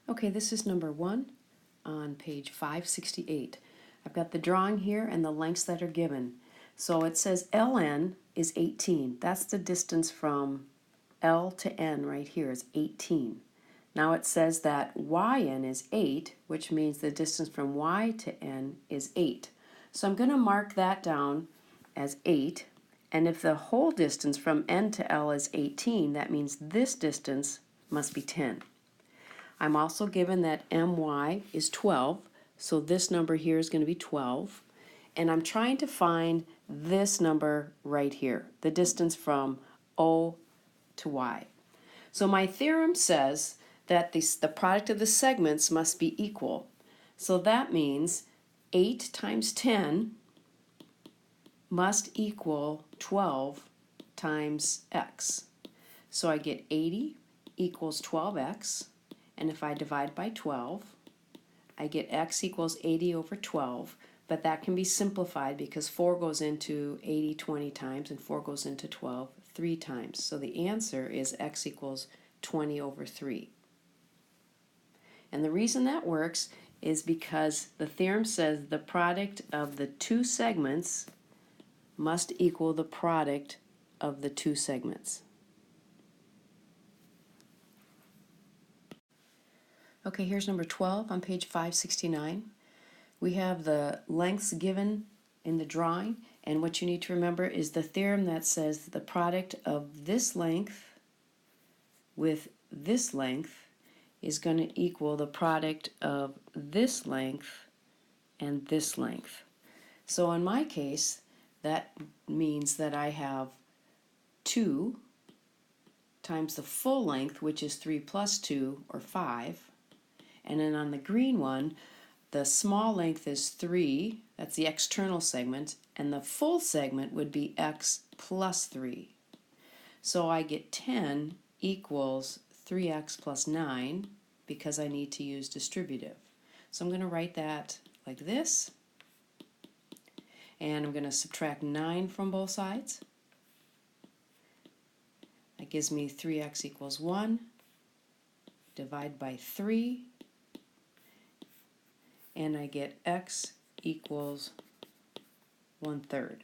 Okay, this is number 1 on page 568. I've got the drawing here and the lengths that are given. So it says ln is 18. That's the distance from L to N right here is 18. Now it says that yn is 8, which means the distance from y to n is 8. So I'm going to mark that down as 8. And if the whole distance from n to L is 18, that means this distance must be 10. I'm also given that my is 12, so this number here is going to be 12. And I'm trying to find this number right here, the distance from O to Y. So my theorem says that the product of the segments must be equal. So that means 8 times 10 must equal 12 times x. So I get 80 equals 12x. And if I divide by 12, I get x equals 80 over 12, but that can be simplified because 4 goes into 80 20 times and 4 goes into 12 3 times. So the answer is x equals 20 over 3. And the reason that works is because the theorem says the product of the two segments must equal the product of the two segments. Okay, here's number 12 on page 569. We have the lengths given in the drawing, and what you need to remember is the theorem that says the product of this length with this length is going to equal the product of this length and this length. So in my case, that means that I have 2 times the full length, which is 3 plus 2, or 5. And then on the green one, the small length is 3, that's the external segment, and the full segment would be x plus 3. So I get 10 equals 3x plus 9 because I need to use distributive. So I'm going to write that like this, and I'm going to subtract 9 from both sides. That gives me 3x equals 1, divide by 3, and I get x equals 1/3.